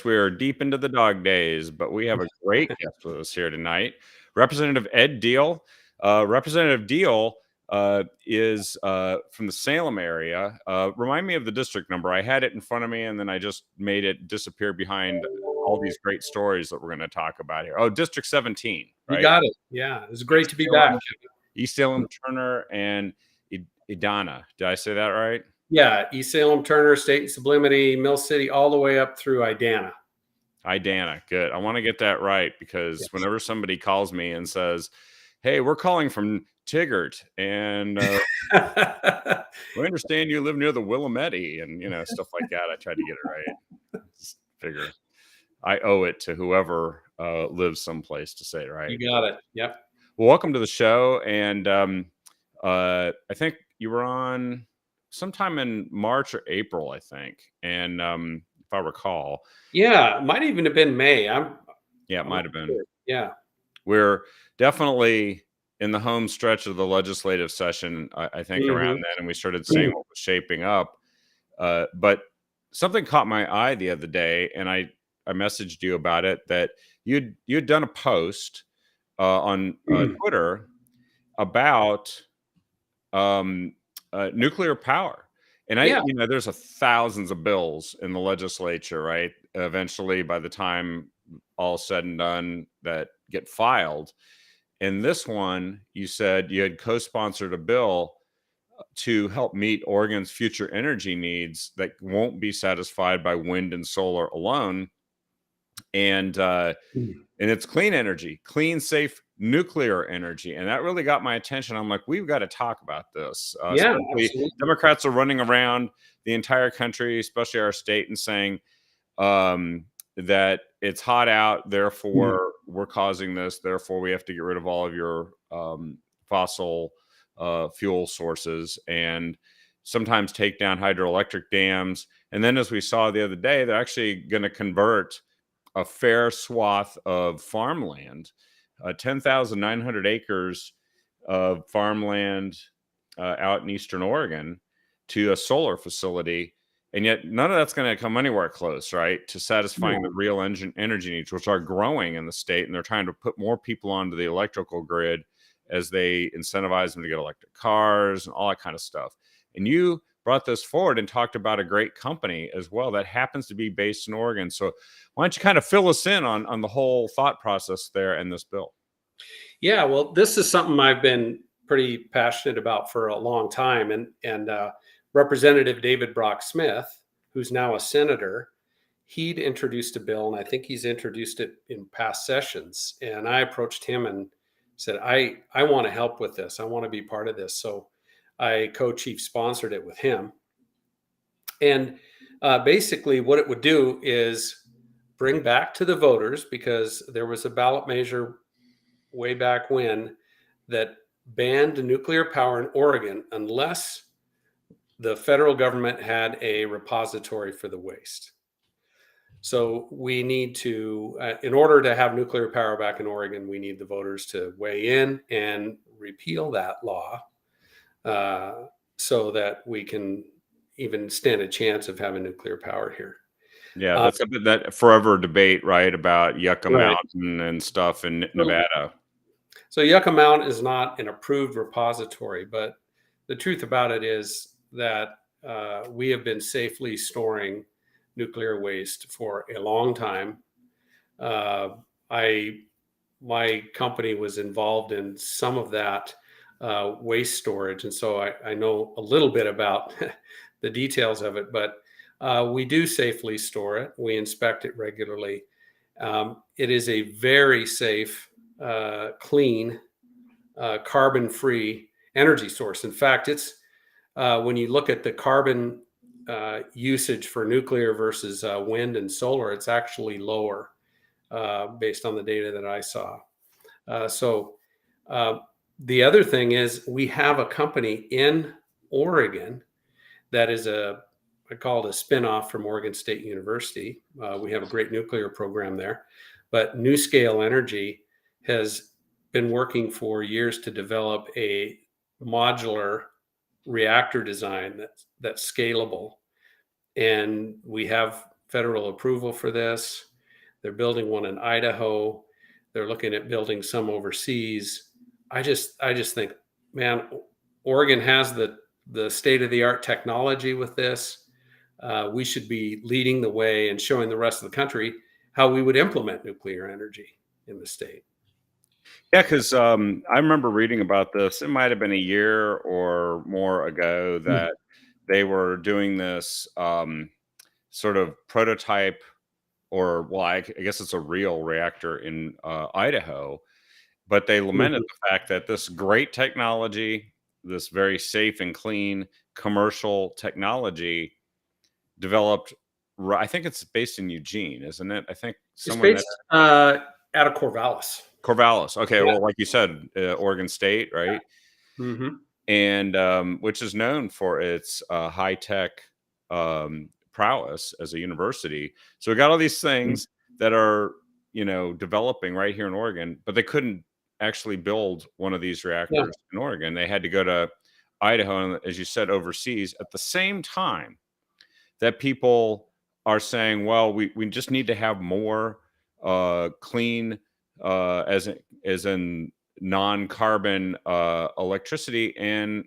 We are deep into the dog days, but we have a great guest with us here tonight, Representative Ed Deal. Representative Deal is from the Salem area. Remind me of the district number. I had it in front of me, and then I just made it disappear behind all these great stories that we're going to talk about here. Oh, District 17, You right? got it. Yeah, it's great East to be Salem, back. East Salem, Turner, and Edina. Did I say that right? Yeah, East Salem, Turner, State and Sublimity, Mill City, all the way up through Idana. Idana, good. I want to get that right because Yes. whenever somebody calls me and says, "Hey, we're calling from Tigert, and we understand you live near the Willamette," and stuff like that, I try to get it right. Just figure I owe it to whoever lives someplace to say it right. You got it. Yep. Well, welcome to the show, and I think you were on sometime in March or April, I think, and if I recall. Yeah, it might even have been May. Yeah, it might have been. Yeah. We're definitely in the home stretch of the legislative session, I think, around then, and we started seeing what was shaping up. But something caught my eye the other day, and I messaged you about it, that you'd done a post on Twitter about nuclear power. And there's thousands of bills in the legislature, right? Eventually, by the time all said and done, that get filed. And this one, you said you had co-sponsored a bill to help meet Oregon's future energy needs that won't be satisfied by wind and solar alone. And it's clean energy, clean, safe nuclear energy. And that really got my attention. I'm like, we've got to talk about this. Absolutely. Democrats are running around the entire country, especially our state, and saying that it's hot out, therefore we're causing this, therefore we have to get rid of all of your fossil fuel sources, and sometimes take down hydroelectric dams. And then, as we saw the other day, they're actually going to convert a fair swath of farmland, 10,900 acres of farmland out in Eastern Oregon, to a solar facility. And yet none of that's going to come anywhere close, right, to satisfying the real energy needs, which are growing in the state. And they're trying to put more people onto the electrical grid as they incentivize them to get electric cars and all that kind of stuff. And you brought this forward and talked about a great company as well that happens to be based in Oregon. So why don't you kind of fill us in on the whole thought process there in this bill? Yeah, well, this is something I've been pretty passionate about for a long time. And Representative David Brock Smith, who's now a senator, he'd introduced a bill, and I think he's introduced it in past sessions. And I approached him and said, I want to help with this. I want to be part of this. So I co-chief sponsored it with him. And basically what it would do is bring back to the voters, because there was a ballot measure way back when that banned nuclear power in Oregon unless the federal government had a repository for the waste. So we need to, in order to have nuclear power back in Oregon, we need the voters to weigh in and repeal that law so that we can even stand a chance of having nuclear power here. Yeah, that's that forever debate, right, about Yucca Mountain and stuff in Nevada. So Yucca Mountain is not an approved repository, but the truth about it is that we have been safely storing nuclear waste for a long time. My company was involved in some of that waste storage, and so I know a little bit about the details of it, but we do safely store it. We inspect it regularly. It is a very safe, clean, carbon-free energy source. In fact, it's when you look at the carbon usage for nuclear versus wind and solar, it's actually lower based on the data that I saw. So the other thing is we have a company in Oregon that is I call it a spinoff from Oregon State University. We have a great nuclear program there, but NuScale Energy has been working for years to develop a modular reactor design that's scalable. And we have federal approval for this. They're building one in Idaho. They're looking at building some overseas. I just think, man, Oregon has the state of the art technology with this. We should be leading the way and showing the rest of the country how we would implement nuclear energy in the state. Yeah, because I remember reading about this. It might have been a year or more ago that they were doing this sort of prototype, or well, I guess it's a real reactor in Idaho, but they lamented the fact that this great technology, this very safe and clean commercial technology, developed. I think it's based in Eugene, isn't it? I think It's somewhere based out of Corvallis. Corvallis. Okay, Yeah. well, like you said, Oregon State, right? Mm-hmm. And which is known for its high tech prowess as a university. So we got all these things that are developing right here in Oregon, but they couldn't actually build one of these reactors in Oregon. They had to go to Idaho, and as you said, overseas. At the same time that people are saying, well, we just need to have more clean, as in non-carbon electricity, and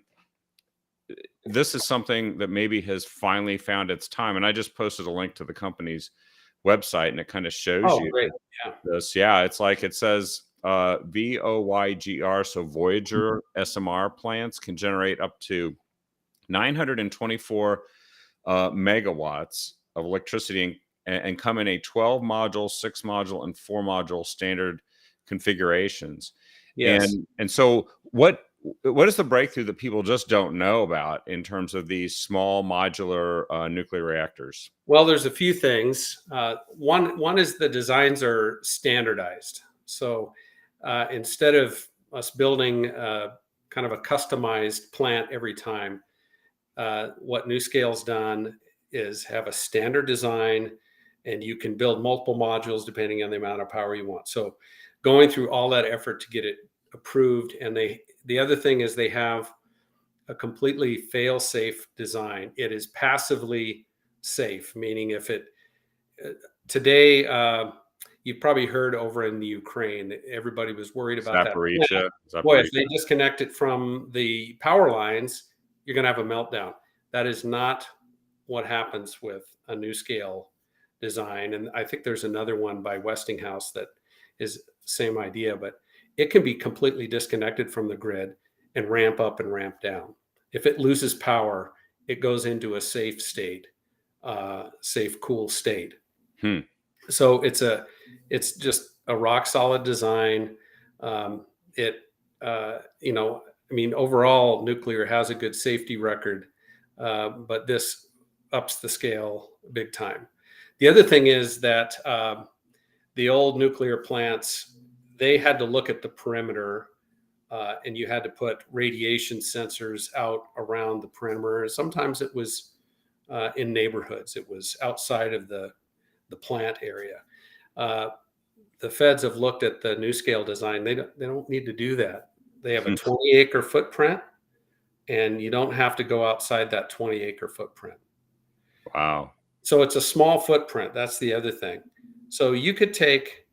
this is something that maybe has finally found its time. And I just posted a link to the company's website, and it kind of shows you Great. this. Yeah, it's like it says VOYGR, so Voyager SMR plants can generate up to 924 megawatts of electricity, and come in a 12 module, 6 module, and 4 module standard configurations. Yes. And so what is the breakthrough that people just don't know about in terms of these small modular nuclear reactors? Well, there's a few things. One is the designs are standardized. So instead of us building kind of a customized plant every time, what NuScale's done is have a standard design, and you can build multiple modules depending on the amount of power you want. So going through all that effort to get it approved. And the other thing is they have a completely fail-safe design. It is passively safe, meaning if it today, you've probably heard over in the Ukraine that everybody was worried about Zaporizhia. Boy, if they disconnect it from the power lines, you're going to have a meltdown. That is not what happens with a NuScale design. And I think there's another one by Westinghouse that is same idea, but it can be completely disconnected from the grid and ramp up and ramp down. If it loses power, it goes into a safe state, safe, cool state. So it's just a rock solid design. Overall, nuclear has a good safety record, but this ups the scale big time. The other thing is that the old nuclear plants, they had to look at the perimeter, and you had to put radiation sensors out around the perimeter. Sometimes it was in neighborhoods. It was outside of the plant area. The feds have looked at the NuScale design. They don't need to do that. They have a 20-acre footprint, and you don't have to go outside that 20-acre footprint. Wow. So it's a small footprint. That's the other thing. So you could take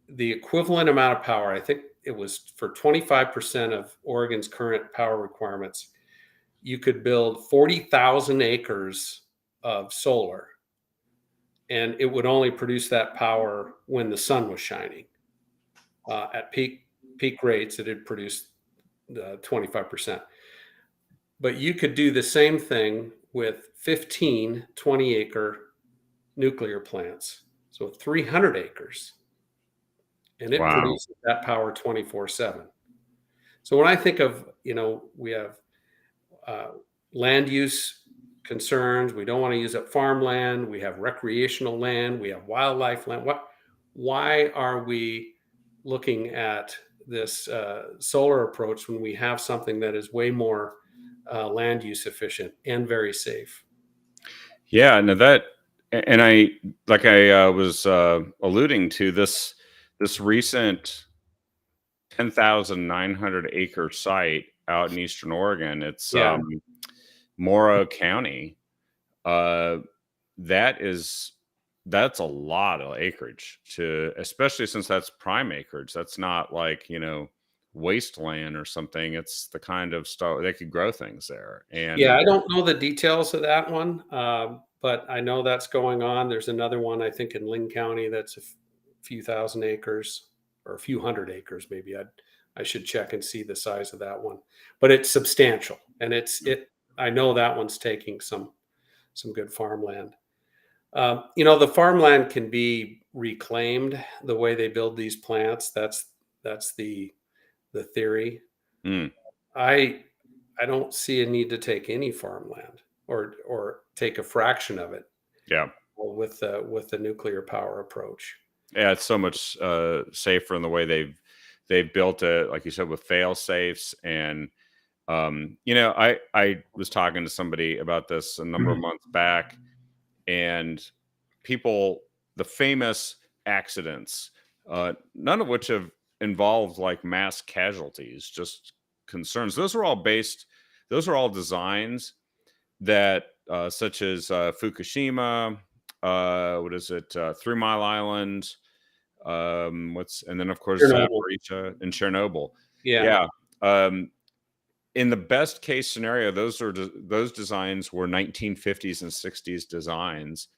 the equivalent amount of power. I think it was for 25% of Oregon's current power requirements. You could build 40,000 acres of solar, and it would only produce that power when the sun was shining. At peak rates, it had produced 25%. But you could do the same thing with 15 20-acre nuclear plants, so 300 acres, and it produces that power 24/7. So when I think of, we have land use concerns. We don't want to use up farmland. We have recreational land. We have wildlife land. Why are we looking at this solar approach when we have something that is way more land use efficient and very safe? Yeah, no, that, and I was alluding to this recent 10,900 acre site out in Eastern Oregon. It's Morrow County. That is that's a lot of acreage to, especially since that's prime acreage. That's not like, wasteland or something. It's the kind of stuff they could grow things there. Yeah, And I don't know the details of that one, but I know that's going on. There's another one I think in Ling County that's few thousand acres or a few hundred acres, maybe. I should check and see the size of that one, but it's substantial, and it. I know that one's taking some good farmland. The farmland can be reclaimed the way they build these plants. That's the theory. mm, I I don't see a need to take any farmland or take a fraction of it yeah. with the nuclear power approach. Yeah, it's so much safer in the way they've built it, like you said, with fail safes. And I was talking to somebody about this a number of Mhm. months back, and people, the famous accidents, none of which have involved like mass casualties, just concerns. Those are all designs that, such as Fukushima, what is it, 3 Mile Island, and then of course Chernobyl. Zaporizhia and Chernobyl. Yeah, Yeah. Um, in the best case scenario, those designs were 1950s and 60s designs,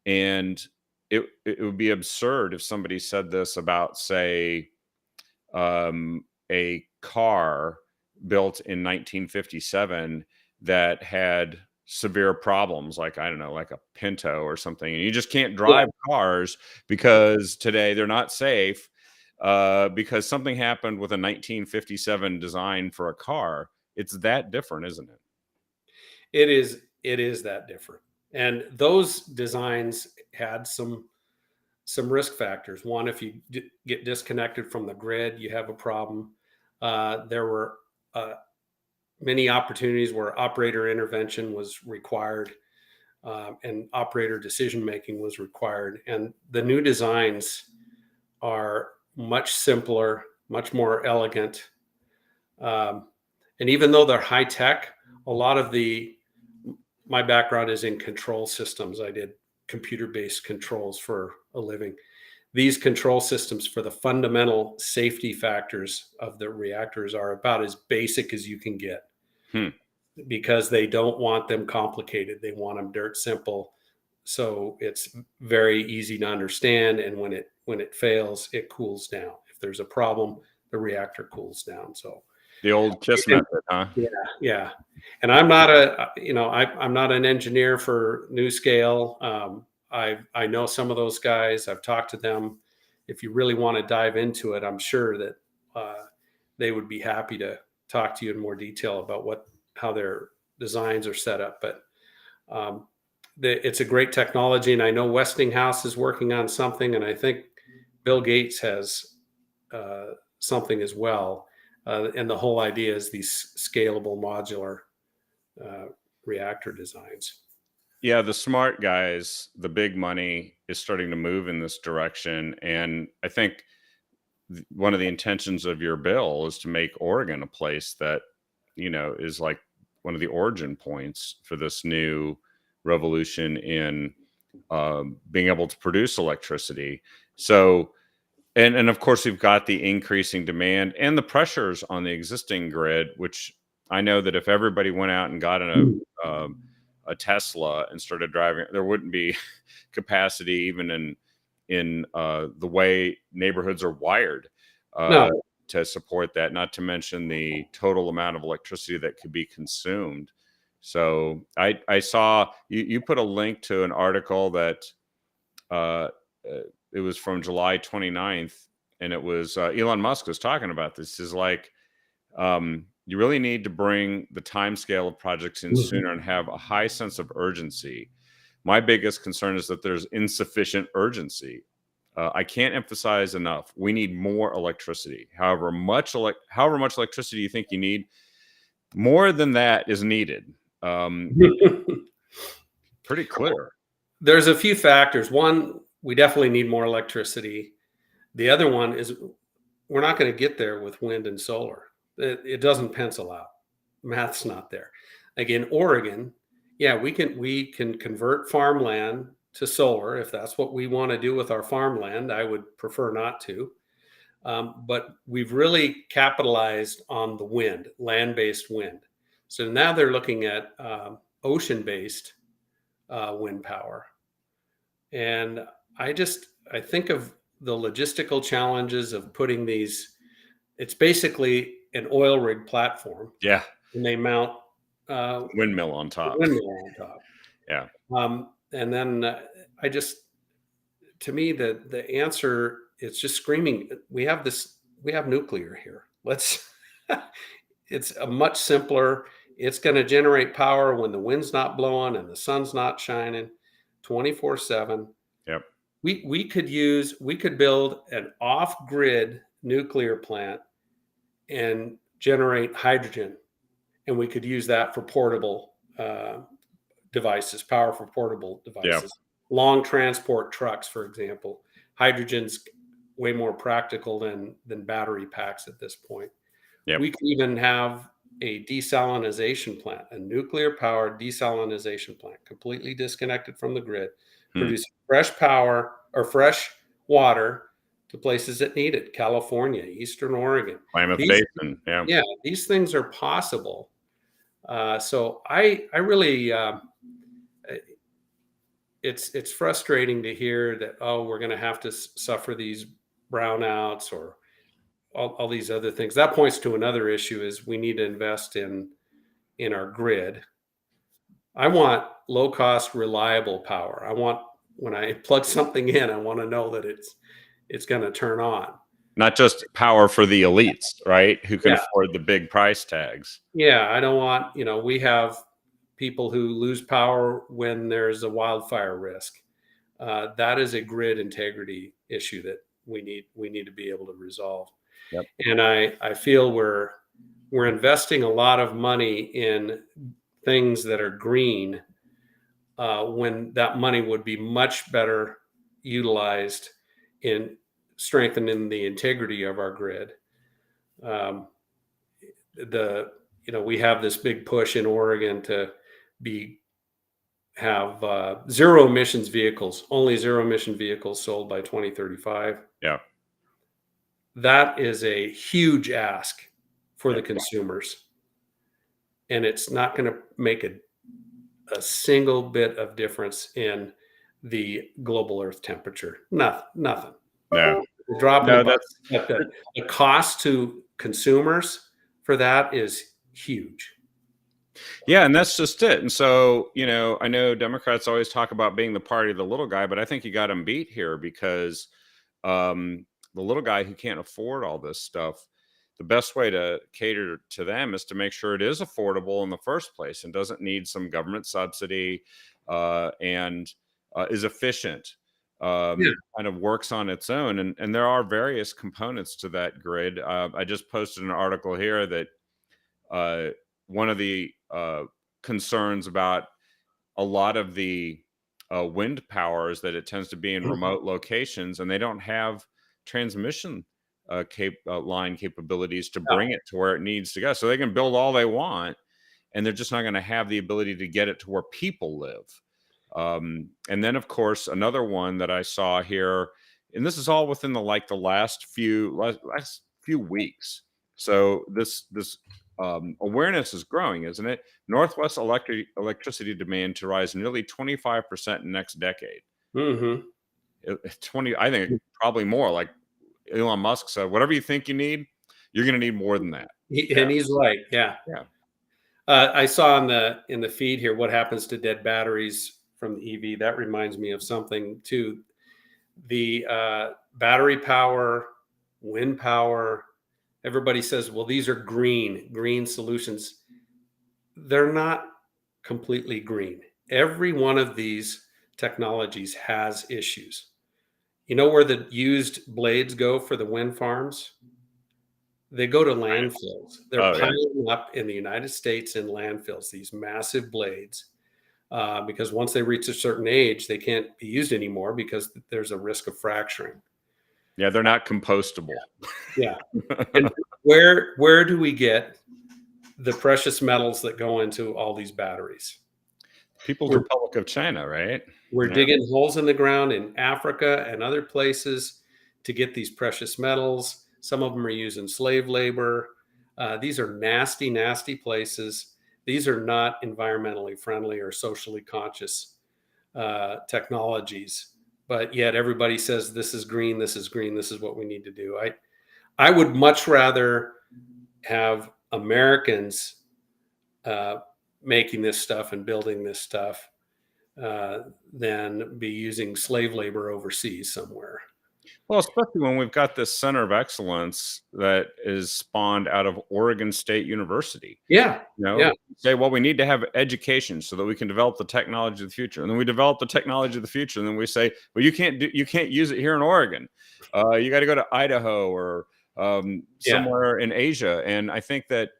and it would be absurd if somebody said this about, say, a car built in 1957 that had severe problems, like, I don't know, like a Pinto or something, and you just can't yeah. drive cars because today they're not safe, because something happened with a 1957 design for a car. It's that different, isn't it? It is that different. And those designs had some risk factors. One, if you get disconnected from the grid, you have a problem. There were many opportunities where operator intervention was required, and operator decision making was required. And the new designs are much simpler, much more elegant. Um, and even though they're high tech, a lot of my background is in control systems. I did computer based controls for a living. These control systems for the fundamental safety factors of the reactors are about as basic as you can get, Hmm. because they don't want them complicated. They want them dirt simple. So it's very easy to understand. And when it fails, it cools down. If there's a problem, the reactor cools down. So The old you KISS can, method, huh? yeah, yeah. And I'm not I'm not an engineer for NuScale. I know some of those guys. I've talked to them. If you really want to dive into it, I'm sure that they would be happy to talk to you in more detail about how their designs are set up. But um, it's a great technology, and I know Westinghouse is working on something, and I think Bill Gates has something as well. And the whole idea is these scalable modular uh, reactor designs. Yeah, the smart guys, the big money is starting to move in this direction. And I think one of the intentions of your bill is to make Oregon a place that, is like one of the origin points for this new revolution in, being able to produce electricity. So, and of course, we've got the increasing demand and the pressures on the existing grid, which I know that if everybody went out and got in a Tesla and started driving, there wouldn't be capacity even in the way neighborhoods are wired, uh, No, to support that. Not to mention the total amount of electricity that could be consumed. So I saw you put a link to an article that, uh, it was from July 29th, and it was, Elon Musk was talking about this. Is like, you really need to bring the time scale of projects in Mhm. sooner and have a high sense of urgency. My biggest concern is that there's insufficient urgency. I can't emphasize enough. We need more electricity. However much electricity you think you need, more than that is needed. Um, Pretty clear. There's a few factors. One, we definitely need more electricity. The other one is we're not going to get there with wind and solar. It doesn't pencil out. Math's not there. Like in Oregon, yeah, we can convert farmland to solar if that's what we want to do with our farmland. I would prefer not to. But we've really capitalized on the wind, land-based wind. So now they're looking at ocean-based wind power. And I think of the logistical challenges of putting these, it's basically an oil rig platform. Yeah. And they mount windmill on top. Windmill on top. Yeah. And then to me, the answer, it's just screaming. We have nuclear here. It's a much simpler. It's going to generate power when the wind's not blowing and the sun's not shining 24/7. Yep. We could build an off-grid nuclear plant and generate hydrogen, and we could use that for portable devices, power for portable devices. Yeah. Long transport trucks, for example. Hydrogen's way more practical than battery packs at this point. Yep. We could even have a desalination plant, a nuclear-powered desalination plant, completely disconnected from the grid, producing fresh power or fresh water to places that need it. California, Eastern Oregon. Klamath Basin. Yeah. Yeah, these things are possible. So I really, it's frustrating to hear that, we're going to have to suffer these brownouts or all these other things. That points to another issue: is we need to invest in our grid. I want low cost, reliable power. I want, when I plug something in, I want to know that it's going to turn on. Not just power for the elites, right? Who can afford the big price tags. Yeah. I don't want, we have people who lose power when there's a wildfire risk. That is a grid integrity issue that we need to be able to resolve. Yep. And I feel we're investing a lot of money in things that are green, when that money would be much better utilized in strengthening the integrity of our grid. We have this big push in Oregon to have zero emissions vehicles, only zero emission vehicles sold by 2035. Yeah. That is a huge ask for the consumers. And it's not going to make a single bit of difference in the global Earth temperature. Nothing. No. The cost to consumers for that is huge. Yeah, and that's just it. And so, I know Democrats always talk about being the party of the little guy, but I think you got them beat here because the little guy who can't afford all this stuff, the best way to cater to them is to make sure it is affordable in the first place and doesn't need some government subsidy and is efficient, kind of works on its own. And there are various components to that grid. I just posted an article here that one of the concerns about a lot of the wind power is that it tends to be in remote locations and they don't have transmission line capabilities to bring it to where it needs to go. So they can build all they want and they're just not going to have the ability to get it to where people live. And then of course, another one that I saw here, and this is all within the last few weeks. So this awareness is growing, isn't it? Northwest electricity demand to rise nearly 25% in the next decade. 20, I think probably more. Like Elon Musk said, whatever you think you need, you're going to need more than that. And he's right. Yeah. I saw in the feed here what happens to dead batteries from the EV. That reminds me of something too. The battery power, wind power. Everybody says, well, these are green solutions. They're not completely green. Every one of these technologies has issues. You know where the used blades go for the wind farms? They go to landfills. They're piling up in the United States in landfills, these massive blades, because once they reach a certain age, they can't be used anymore because there's a risk of fracturing. Yeah, they're not compostable. Yeah. And where do we get the precious metals that go into all these batteries? People's Republic of China, right? We're Yeah. digging holes in the ground in Africa and other places to get these precious metals. Some of them are using slave labor. These are nasty, nasty places. These are not environmentally friendly or socially conscious technologies. But yet everybody says this is green, this is green, this is what we need to do. I would much rather have Americans uh, making this stuff and building this stuff than be using slave labor overseas somewhere. Well, especially when we've got this center of excellence that is spawned out of Oregon State University. Yeah, You yeah, know, say, well, we need to have education so that we can develop the technology of the future. And then we develop the technology of the future. And then we say, well, you can't use it here in Oregon. You got to go to Idaho or yeah, somewhere in Asia. And I think that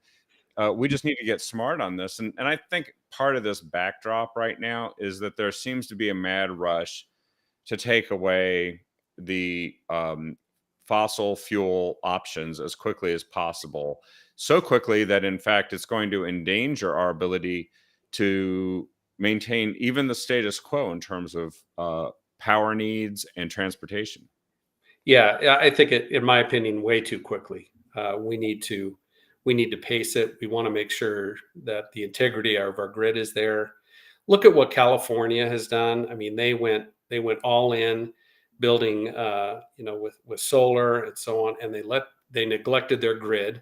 we just need to get smart on this. And I think part of this backdrop right now is that there seems to be a mad rush to take away the fossil fuel options as quickly as possible. So quickly that, in fact, it's going to endanger our ability to maintain even the status quo in terms of power needs and transportation. yeah. Yeah, I think it, in my opinion, way too quickly. We need to pace it. We want to make sure that the integrity of our grid is there. Look at what California has done. I mean, they went all in building, with solar and so on, and they neglected their grid,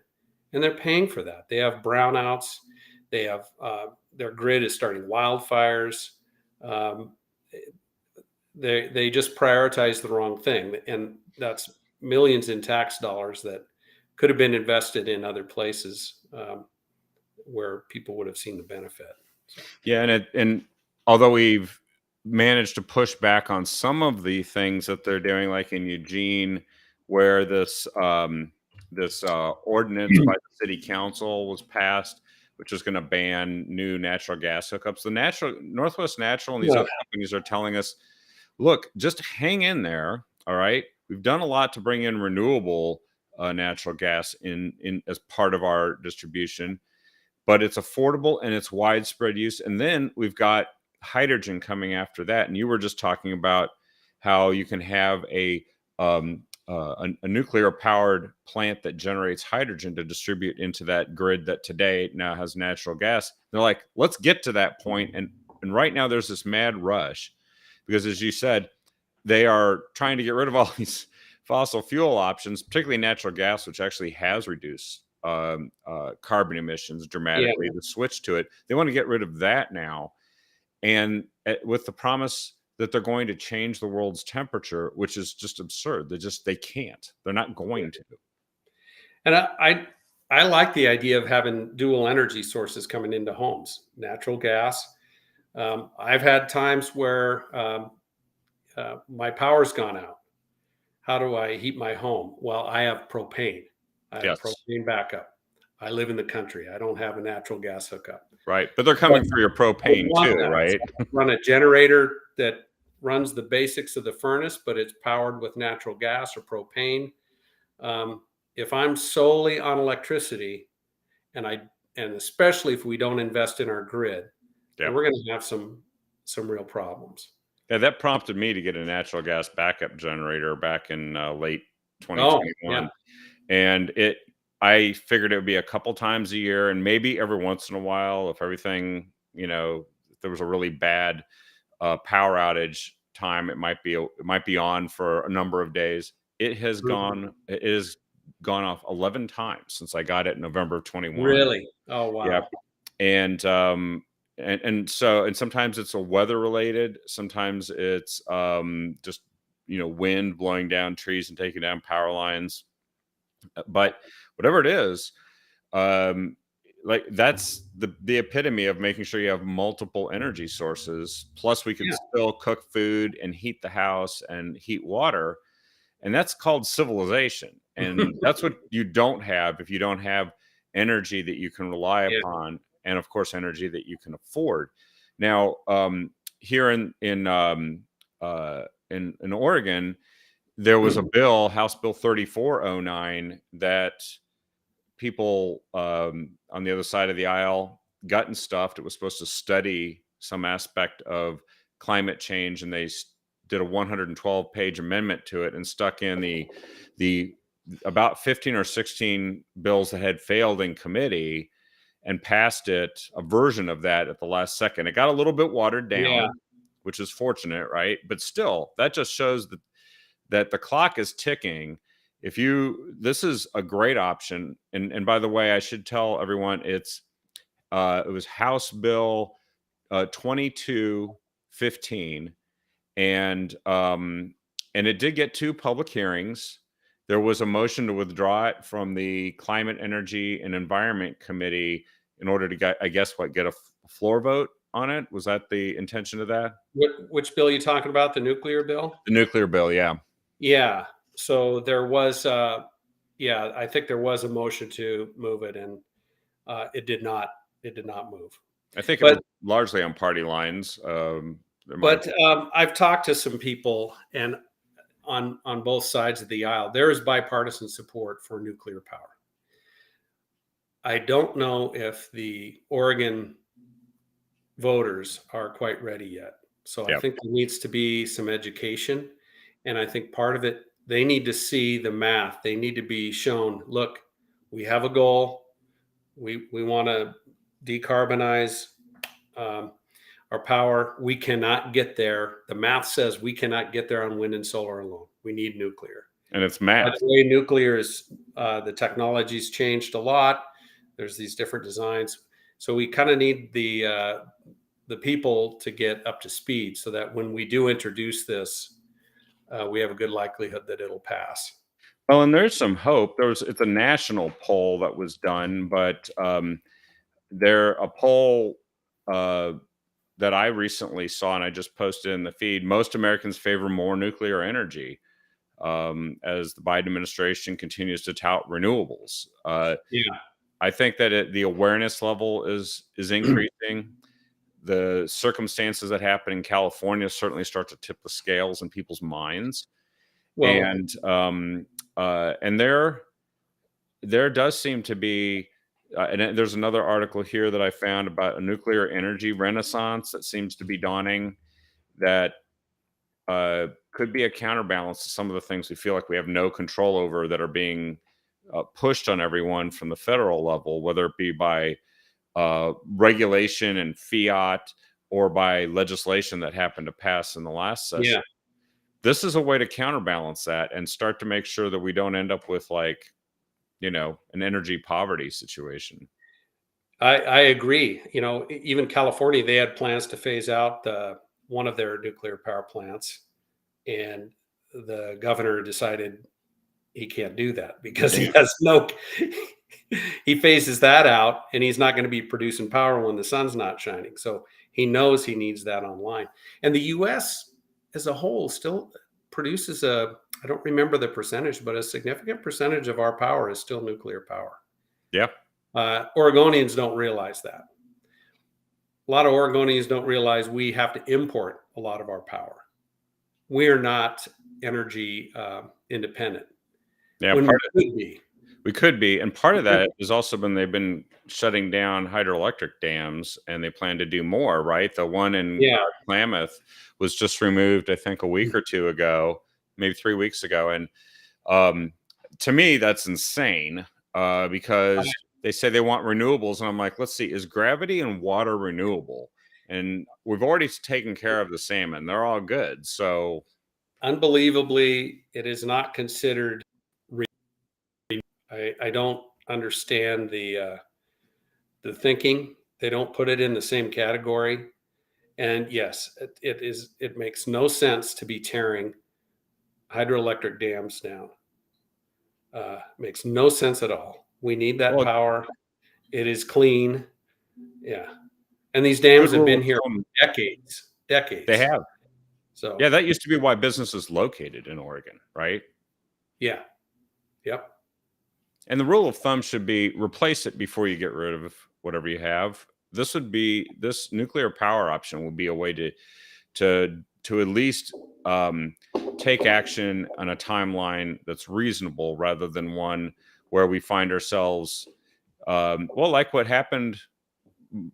and they're paying for that. They have brownouts. They have their grid is starting wildfires. Um, they just prioritize the wrong thing, and that's millions in tax dollars that could have been invested in other places where people would have seen the benefit. So, Yeah, and although we've managed to push back on some of the things that they're doing, like in Eugene, where this ordinance by the city council was passed, which is going to ban new natural gas hookups. The natural Northwest Natural and these yeah, other companies are telling us, look, just hang in there. All right, we've done a lot to bring in renewable natural gas in as part of our distribution, but it's affordable and it's widespread use. And then we've got hydrogen coming after that. And you were just talking about how you can have a nuclear powered plant that generates hydrogen to distribute into that grid that today now has natural gas. They're like, let's get to that point. And right now there's this mad rush because, as you said, they are trying to get rid of all these fossil fuel options, particularly natural gas, which actually has reduced carbon emissions yeah. dramatically. The switch to it, they want to get rid of that now, and with the promise that they're going to change the world's temperature, which is just absurd. They can't. They're not going to. And I like the idea of having dual energy sources coming into homes, natural gas. I've had times where my power's gone out. How do I heat my home? Well, I have propane. I have Yes, propane backup. I live in the country. I don't have a natural gas hookup. right. But they're But coming for your I would propane want too, that. So right? I could run a generator that runs the basics of the furnace, but it's powered with natural gas or propane. Um, if I'm solely on electricity, and I and especially if we don't invest in our grid, then Yeah. we're going to have some real problems. Yeah, that prompted me to get a natural gas backup generator back in late Oh, yeah. 2021. And I figured it would be a couple times a year and maybe every once in a while if everything, if there was a really bad power outage time, it might be on for a number of days. Mhm. It has gone off 11 times since I got it in November of 21. Really? Oh, Yep. wow. And and sometimes it's a weather related, sometimes it's just wind blowing down trees and taking down power lines. But whatever it is, um like that's the epitome of making sure you have multiple energy sources, plus we can Yeah. still cook food and heat the house and heat water, and that's called civilization. And that's what you don't have if you don't have energy that you can rely Yeah. upon, and of course energy that you can afford. Now, here in Oregon, there was a bill, House Bill 3409, that people on the other side of the aisle gut and stuffed. It was supposed to study some aspect of climate change, and they did a 112-page amendment to it and stuck in the about 15 or 16 bills that had failed in committee and passed it, a version of that, at the last second. It got a little bit watered Yeah. down, which is fortunate, right? But still, that just shows that the clock is ticking. This is a great option. And by the way, I should tell everyone it was House Bill 2215, and it did get 2 public hearings. There was a motion to withdraw it from the Climate, Energy, and Environment Committee in order to get a floor vote on it. Was that the intention of that? Which bill are you talking about? The nuclear bill? The nuclear bill, yeah. Yeah. So there was, I think there was a motion to move it, and it did not move. I think it was largely on party lines. I've talked to some people, and on both sides of the aisle, there is bipartisan support for nuclear power. I don't know if the Oregon voters are quite ready yet. So I think there needs to be some education. And I think part of it, they need to see the math. They need to be shown, look, we have a goal. We want to decarbonize our power. We cannot get there. The math says we cannot get there on wind and solar alone. We need nuclear. And it's math. By the way, nuclear is, the technology's changed a lot. There's these different designs. So we kind of need the people to get up to speed so that when we do introduce this, we have a good likelihood that it'll pass. Well, and there's some hope. It's a national poll that was done, but a poll that I recently saw, and I just posted in the feed, most Americans favor more nuclear energy as the Biden administration continues to tout renewables. I think that the awareness level is increasing. The circumstances that happen in California certainly start to tip the scales in people's minds. Well, and there does seem to be, and there's another article here that I found about a nuclear energy renaissance that seems to be dawning, that could be a counterbalance to some of the things we feel like we have no control over that are being pushed on everyone from the federal level, whether it be by regulation and fiat or by legislation that happened to pass in the last session. Yeah. This is a way to counterbalance that and start to make sure that we don't end up with, like, an energy poverty situation. I agree. Even California, they had plans to phase out one of their nuclear power plants, and the governor decided he can't do that because he has he phases that out, and he's not going to be producing power when the sun's not shining. So he knows he needs that online. And the U.S. as a whole still produces I don't remember the percentage, but a significant percentage of our power is still nuclear power. Yeah. Oregonians don't realize that. A lot of Oregonians don't realize we have to import a lot of our power. We are not energy independent. Yeah, we could be. And part of that has also been they've been shutting down hydroelectric dams, and they plan to do more, right? The one in Klamath was just removed, I think, a week or two ago, maybe 3 weeks ago. And to me, that's insane because they say they want renewables. And I'm like, let's see, is gravity and water renewable? And we've already taken care of the salmon. They're all good. So unbelievably, it is not considered. I don't understand the thinking. They don't put it in the same category. And yes, it makes no sense to be tearing hydroelectric dams down. Makes no sense at all. We need that power. It is clean. Yeah. And these dams have been here for decades. They have. So yeah, that used to be why business is located in Oregon, right? Yeah. Yep. And the rule of thumb should be replace it before you get rid of whatever you have. This nuclear power option will be a way to at least take action on a timeline that's reasonable, rather than one where we find ourselves, like what happened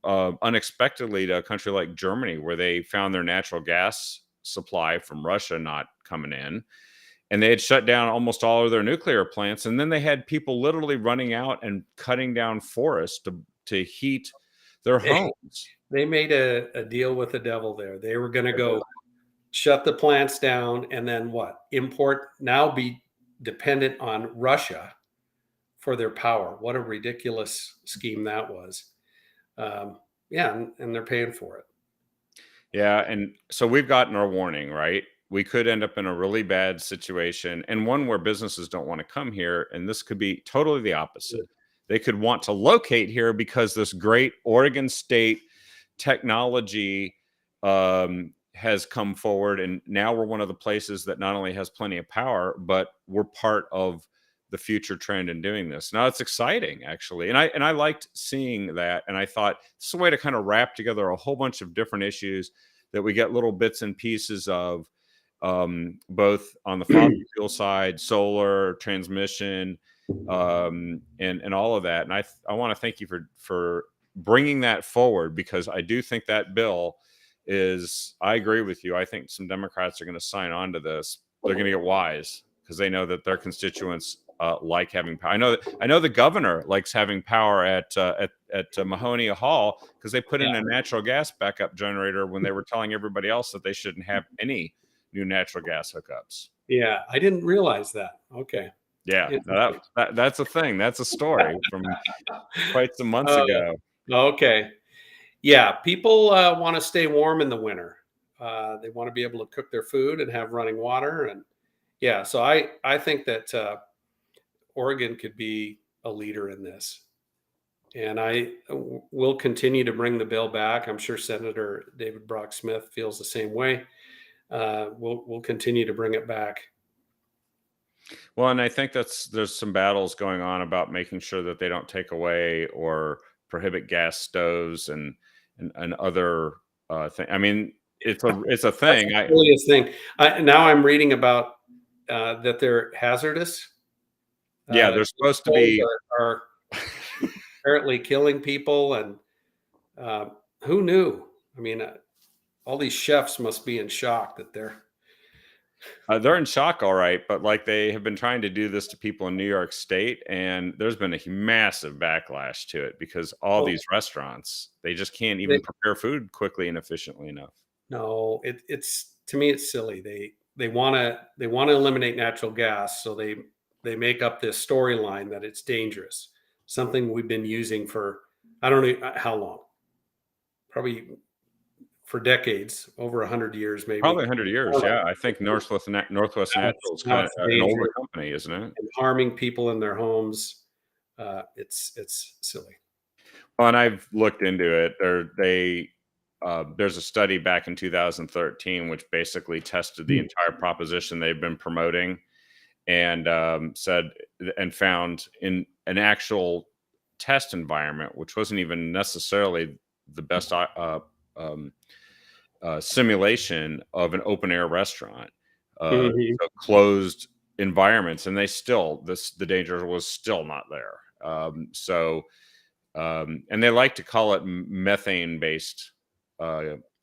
unexpectedly to a country like Germany, where they found their natural gas supply from Russia not coming in, and they had shut down almost all of their nuclear plants. And then they had people literally running out and cutting down forests to heat their homes. They made a deal with the devil there. They were going to go shut the plants down and then what? Now be dependent on Russia for their power. What a ridiculous scheme that was. Yeah, and they're paying for it. Yeah, and so we've gotten our warning, right? We could end up in a really bad situation, and one where businesses don't want to come here, and this could be totally the opposite. They could want to locate here because this great Oregon State technology has come forward, and now we're one of the places that not only has plenty of power, but we're part of the future trend in doing this. Now it's exciting, actually, and I liked seeing that, and I thought it's a way to kind of wrap together a whole bunch of different issues that we get little bits and pieces of, both on the fossil fuel side, solar, transmission, and all of that. And I want to thank you for bringing that forward, because I do think that bill is. I agree with you. I think some Democrats are going to sign on to this. They're going to get wise because they know that their constituents like having power. I know the governor likes having power at Mahoning Hall because they put in a natural gas backup generator when they were telling everybody else that they shouldn't have any new natural gas hookups. Yeah, I didn't realize that. Okay. Yeah, that's a thing. That's a story from quite some months ago. Okay. Yeah, people want to stay warm in the winter. They want to be able to cook their food and have running water. And yeah, so I think that Oregon could be a leader in this. And I will continue to bring the bill back. I'm sure Senator David Brock Smith feels the same way. We'll continue to bring it back. Well, and I think there's some battles going on about making sure that they don't take away or prohibit gas stoves and other things. I mean, it's a thing. That's the silliest thing. Now I'm reading about that they're hazardous. Yeah, they're supposed to be are apparently killing people, and who knew? I mean, all these chefs must be in shock that they're in shock, all right. But like, they have been trying to do this to people in New York State, and there's been a massive backlash to it because all these restaurants, they just can't even prepare food quickly and efficiently enough. No, it's to me, it's silly. They want to eliminate natural gas, so they make up this storyline that it's dangerous. Something we've been using for I don't know how long, probably for decades, over 100 years, maybe. Probably 100 years. Yeah, I think Northwest Natural is kind of an older company, isn't it? And harming people in their homes. It's silly. Well, and I've looked into it. There's a study back in 2013 which basically tested the entire proposition they've been promoting, and said and found in an actual test environment, which wasn't even necessarily the best simulation of an open air restaurant, so closed environments, and the danger was still not there. And they like to call it methane based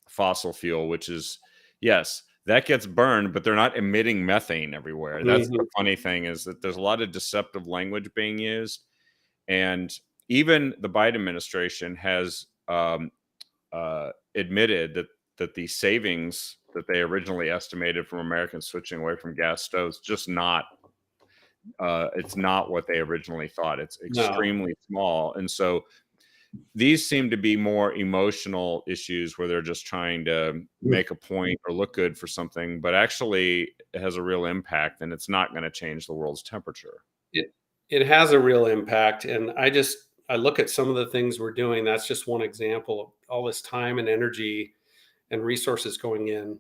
fossil fuel, which is, yes, that gets burned, but they're not emitting methane everywhere. That's the funny thing, is that there's a lot of deceptive language being used. And even the Biden administration has admitted that the savings that they originally estimated from Americans switching away from gas stoves, just not, it's not what they originally thought. It's extremely small. And so these seem to be more emotional issues where they're just trying to make a point or look good for something, but actually it has a real impact, and it's not going to change the world's temperature. It has a real impact. And I look at some of the things we're doing. That's just one example of all this time and energy and resources going in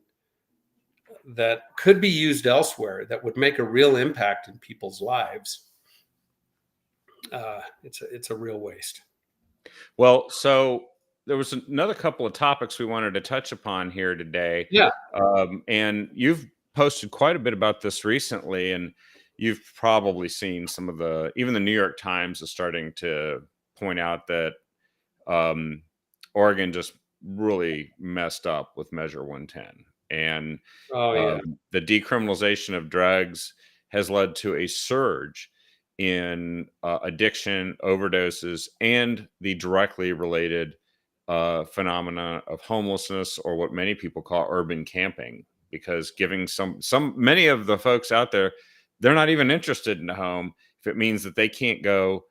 that could be used elsewhere that would make a real impact in people's lives. It's a real waste. Well, so there was another couple of topics we wanted to touch upon here today. Yeah. And you've posted quite a bit about this recently, and you've probably seen even the New York Times is starting to point out that Oregon just really messed up with Measure 110. And Oh yeah. the decriminalization of drugs has led to a surge in addiction, overdoses, and the directly related phenomena of homelessness, or what many people call urban camping. Because giving many of the folks out there, they're not even interested in a home if it means that they can't go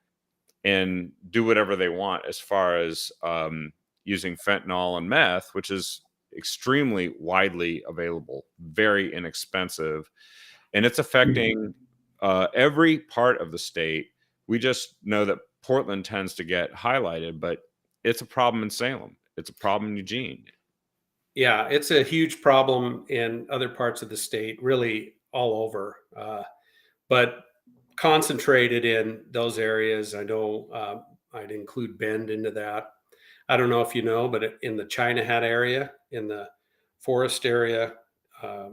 and do whatever they want as far as using fentanyl and meth, which is extremely widely available, very inexpensive, and it's affecting every part of the state. We just know that Portland tends to get highlighted, but it's a problem in Salem. It's a problem in Eugene. Yeah, it's a huge problem in other parts of the state, really all over, but concentrated in those areas. I know I'd include Bend into that. I don't know if you know, but in the China Hat area, in the forest area, uh,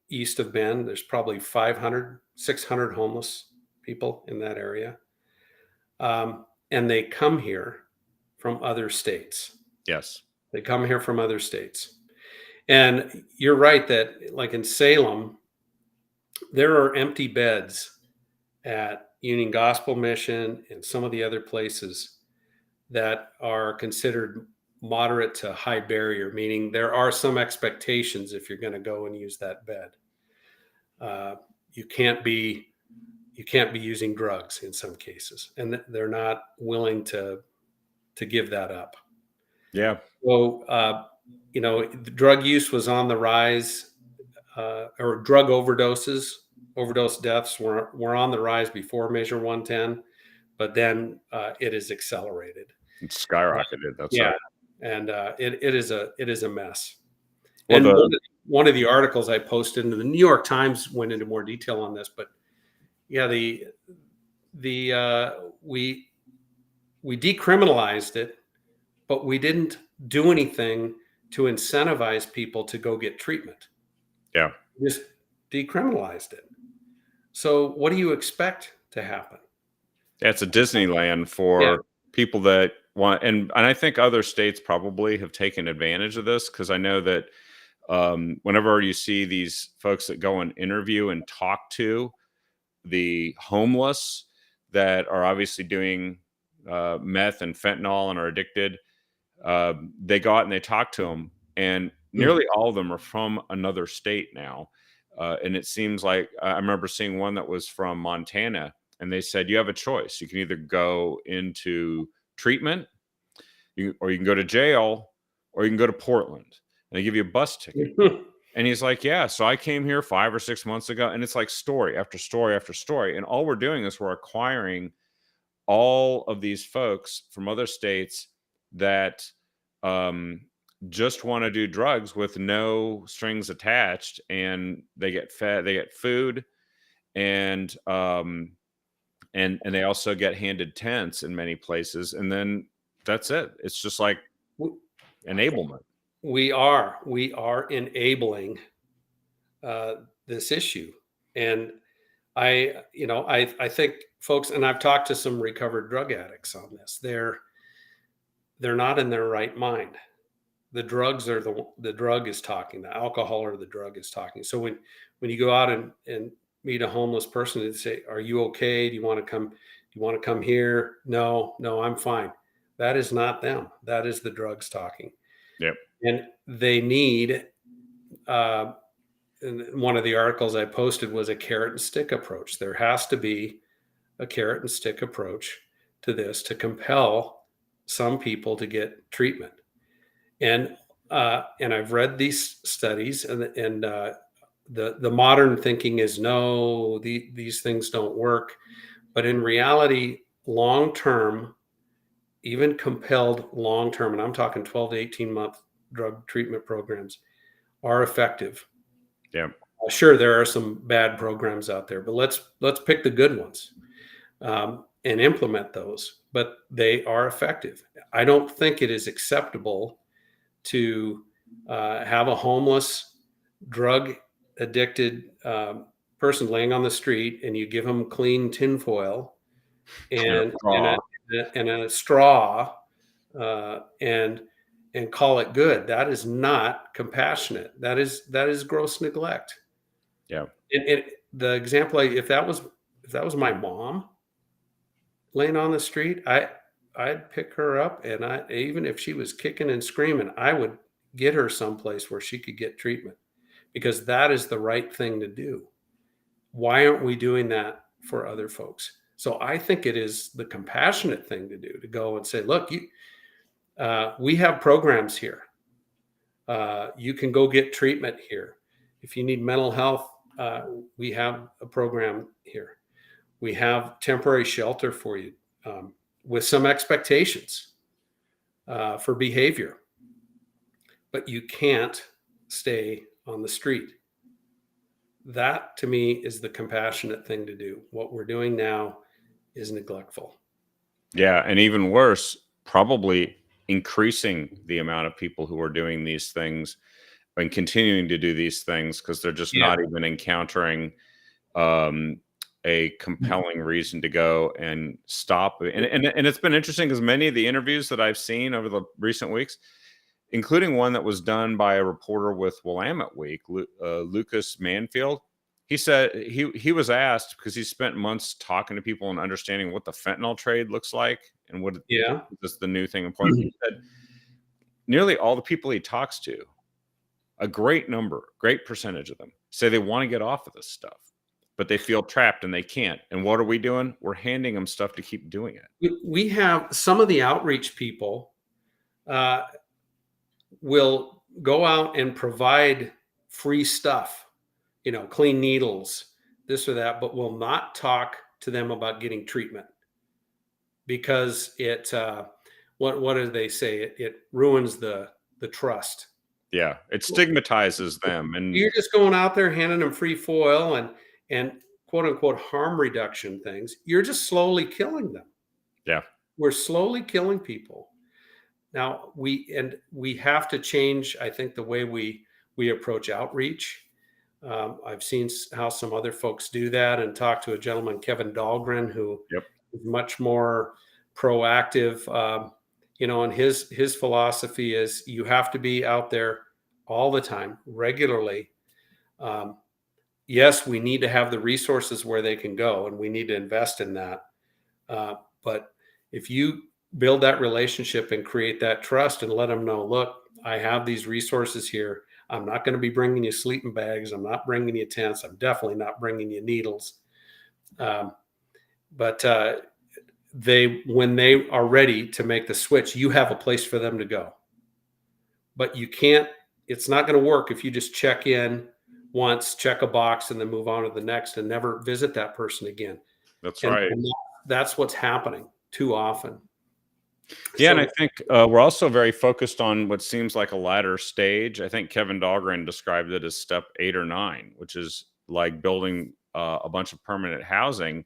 east of Bend, there's probably 500, 600 homeless people in that area. And they come here from other states. Yes. They come here from other states. And you're right that, like in Salem, there are empty beds at Union Gospel Mission and some of the other places that are considered moderate to high barrier, meaning there are some expectations if you're going to go and use that bed. Uh, you can't be using drugs in some cases, and they're not willing to give that up. Yeah. So the drug use was on the rise, or drug overdose deaths were on the rise before Measure 110, but then it is accelerated. It's skyrocketed. That's Yeah, right. and it is a mess. Well, And one of the articles I posted in the New York Times went into more detail on this, but yeah, we decriminalized it, but we didn't do anything to incentivize people to go get treatment. yeah. We just decriminalized it. So what do you expect to happen? It's a Disneyland for people that want, and I think other states probably have taken advantage of this, because I know that whenever you see these folks that go and interview and talk to the homeless that are obviously doing meth and fentanyl and are addicted, they go out and they talk to them, and nearly all of them are from another state now. And it seems like I remember seeing one that was from Montana, and they said, you have a choice. You can either go into treatment, or you can go to jail, or you can go to Portland. And they give you a bus ticket. And he's like, yeah, so I came here 5 or 6 months ago, and it's like story after story after story. And all we're doing is we're acquiring all of these folks from other states that just want to do drugs with no strings attached, and they get fed, they get food, and they also get handed tents in many places, and then that's it. It's just like enablement. We are enabling this issue, and I think folks, and I've talked to some recovered drug addicts on this. They're not in their right mind. The drugs are the drug is talking. The alcohol or the drug is talking. So when you go out and meet a homeless person and say, "Are you okay? Do you want to come? Do you want to come here?" No, I'm fine. That is not them. That is the drugs talking. Yep. And they need. And one of the articles I posted was a carrot and stick approach. There has to be a carrot and stick approach to this to compel some people to get treatment. And I've read these studies, and the modern thinking is no, these things don't work. But in reality, long term, even compelled long term, and I'm talking 12 to 18-month drug treatment programs, are effective. Yeah. Sure, there are some bad programs out there, but let's pick the good ones and implement those. But they are effective. I don't think it is acceptable to have a homeless, drug addicted person laying on the street, and you give them clean tinfoil and a straw and call it good. That is not compassionate. That is gross neglect. Yeah. And the example, if that was my mom laying on the street, I'd pick her up, and even if she was kicking and screaming, I would get her someplace where she could get treatment, because that is the right thing to do. Why aren't we doing that for other folks? So I think it is the compassionate thing to do, to go and say, look, we have programs here. You can go get treatment here. If you need mental health, we have a program here. We have temporary shelter for you, with some expectations for behavior, but you can't stay on the street. That, to me, is the compassionate thing to do. What we're doing now is neglectful. Yeah. And even worse, probably increasing the amount of people who are doing these things and continuing to do these things because they're just Yeah. not even encountering um, a compelling reason to go and stop. And it's been interesting because many of the interviews that I've seen over the recent weeks, including one that was done by a reporter with Willamette Week, Lucas Manfield. He said he was asked, because he spent months talking to people and understanding what the fentanyl trade looks like and what Yeah. is the new thing important. He said nearly all the people he talks to, a great percentage of them say they want to get off of this stuff, but they feel trapped and they can't. And what are we doing? We're handing them stuff to keep doing it. We have some of the outreach people will go out and provide free stuff, clean needles, this or that, but will not talk to them about getting treatment, because what do they say? It ruins the trust. Yeah, it stigmatizes them, and You're just going out there handing them free foil and quote unquote harm reduction things. You're just slowly killing them. yeah, We're slowly killing people. Now we have to change, I think, the way we approach outreach. I've seen how some other folks do that, and talked to a gentleman, Kevin Dahlgren, who yep, is much more proactive. And his philosophy is you have to be out there all the time, regularly. Yes, we need to have the resources where they can go, and we need to invest in that. But if you build that relationship and create that trust and let them know, look, I have these resources here. I'm not going to be bringing you sleeping bags. I'm not bringing you tents. I'm definitely not bringing you needles. But when they are ready to make the switch, you have a place for them to go. But it's not going to work if you just check in once, check a box, and then move on to the next and never visit that person again. that's right. And that's what's happening too often. Yeah, and I think we're also very focused on what seems like a latter stage. I think Kevin Dahlgren described it as step 8 or 9, which is like building a bunch of permanent housing.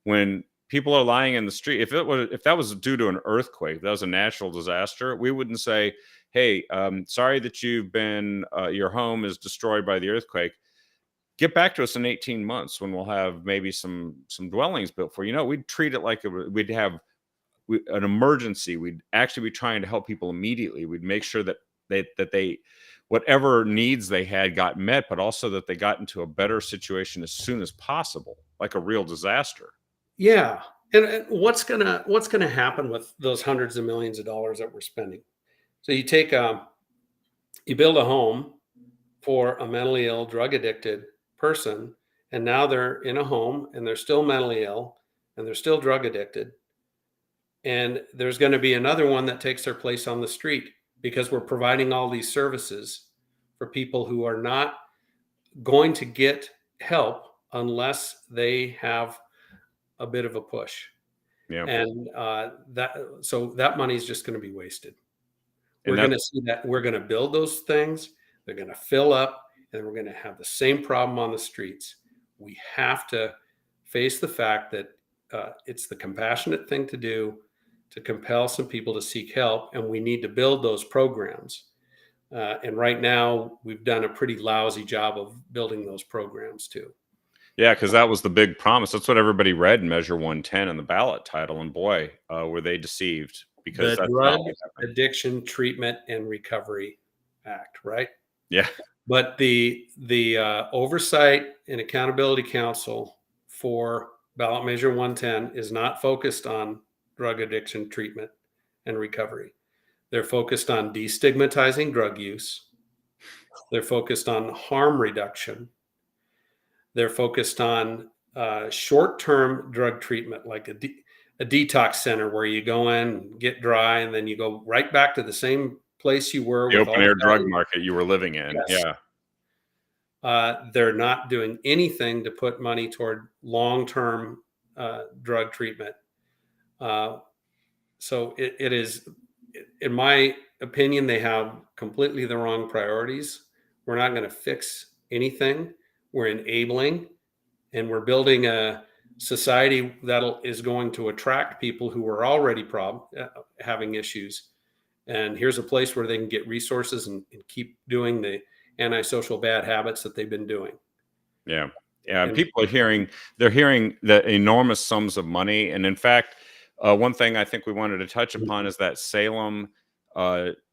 When people are lying in the street, if that was due to an earthquake, that was a natural disaster, we wouldn't say, "Hey, sorry that you've been your home is destroyed by the earthquake. Get back to us in 18 months when we'll have maybe some dwellings built for you." We'd treat it like we'd have an emergency. We'd actually be trying to help people immediately. We'd make sure that they whatever needs they had got met, but also that they got into a better situation as soon as possible, like a real disaster. Yeah. And what's gonna happen with those hundreds of millions of dollars that we're spending? So you build a home for a mentally ill, drug addicted person, and now they're in a home and they're still mentally ill and they're still drug addicted. And there's going to be another one that takes their place on the street, because we're providing all these services for people who are not going to get help unless they have a bit of a push. Yeah. And that money is just going to be wasted. And We're going to see that we're going to build those things. They're going to fill up, and we're going to have the same problem on the streets. We have to face the fact that it's the compassionate thing to do, to compel some people to seek help, and we need to build those programs. And right now, we've done a pretty lousy job of building those programs too. Yeah, because that was the big promise. That's what everybody read in Measure 110 in the ballot title, and boy, were they deceived. because The that's not Drug what happened. Addiction Treatment and Recovery Act, right? Yeah. But the Oversight and Accountability Council for ballot measure 110 is not focused on drug addiction treatment and recovery. They're focused on destigmatizing drug use. They're focused on harm reduction. They're focused on short-term drug treatment, like a detox center where you go in, get dry, and then you go right back to the same place you were The with open all air the drug bad. market you were living in. Yes. Yeah. They're not doing anything to put money toward long-term drug treatment. So it is, in my opinion, they have completely the wrong priorities. We're not going to fix anything. We're enabling, and we're building a society that is going to attract people who are already having issues. And here's a place where they can get resources and keep doing the antisocial bad habits that they've been doing. Yeah. Yeah. And And people are they're hearing the enormous sums of money. And in fact, one thing I think we wanted to touch upon is that Salem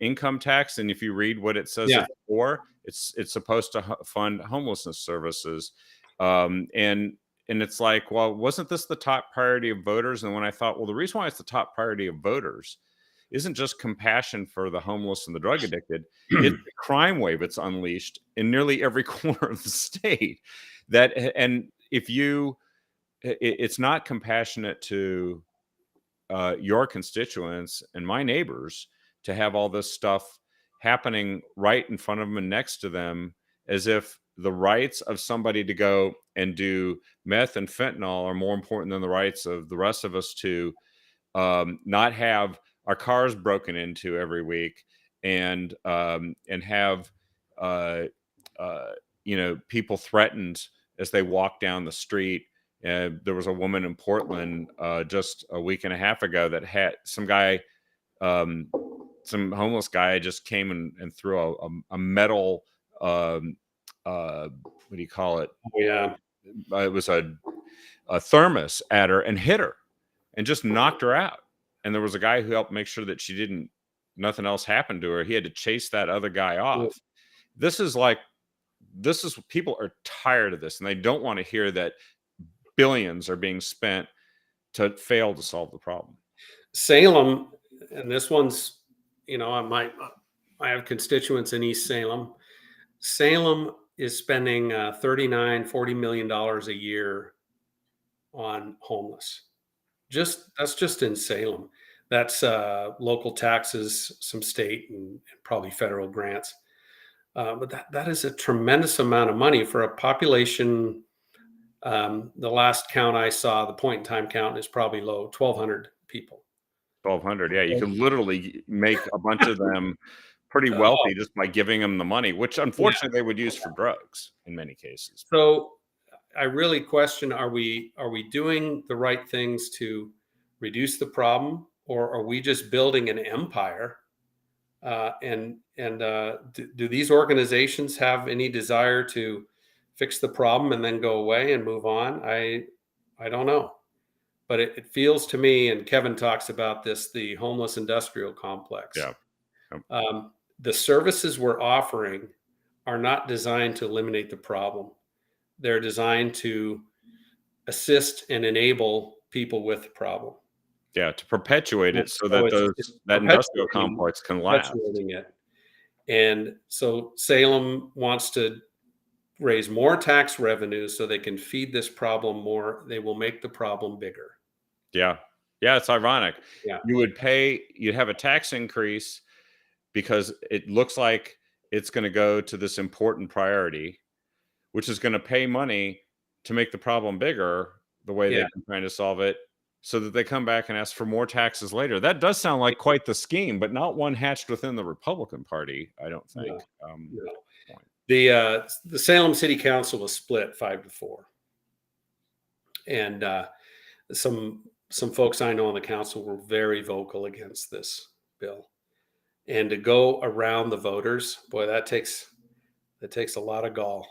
income tax. And if you read what it says yeah, it's for, it's supposed to fund homelessness services. And it's like, well, wasn't this the top priority of voters? And when I thought, well, the reason why it's the top priority of voters isn't just compassion for the homeless and the drug addicted, it's the crime wave it's unleashed in nearly every corner of the state. And if you, it's not compassionate to your constituents and my neighbors to have all this stuff happening right in front of them and next to them, as if the rights of somebody to go and do meth and fentanyl are more important than the rights of the rest of us to not have our cars broken into every week and have uh, people threatened as they walk down the street. There was a woman in Portland just a week and a half ago that had some homeless guy just came and threw a metal what do you call it? yeah. It was a thermos at her and hit her and just knocked her out. And there was a guy who helped make sure that nothing else happened to her. He had to chase that other guy off. This is people are tired of this, and they don't want to hear that billions are being spent to fail to solve the problem. Salem, and this one's, I have constituents in East Salem. Salem is spending $39-40 million a year on homeless. That's just in Salem. That's local taxes, some state and probably federal grants. But that is a tremendous amount of money for a population. The last count I saw, the point in time count, is probably low, 1,200 people. 1,200, yeah. You can literally make a bunch of them pretty wealthy just by giving them the money, which unfortunately they would use for drugs in many cases. So I really question: Are we doing the right things to reduce the problem, or are we just building an empire? Do these organizations have any desire to fix the problem and then go away and move on? I don't know, but it feels to me, and Kevin talks about this, the homeless industrial complex. Yeah. The services we're offering are not designed to eliminate the problem. They're designed to assist and enable people with the problem. Yeah, to perpetuate it so So that that industrial complex can last. It. And so Salem wants to raise more tax revenue so they can feed this problem more. They will make the problem bigger. Yeah. Yeah, it's ironic. Yeah. You'd have a tax increase because it looks like it's going to go to this important priority, which is going to pay money to make the problem bigger the way they've been trying to solve it, so that they come back and ask for more taxes later. That does sound like quite the scheme, but not one hatched within the Republican Party, I don't think. No. The Salem City Council was split 5-4. And some folks I know on the council were very vocal against this bill. And to go around the voters, boy, that takes a lot of gall.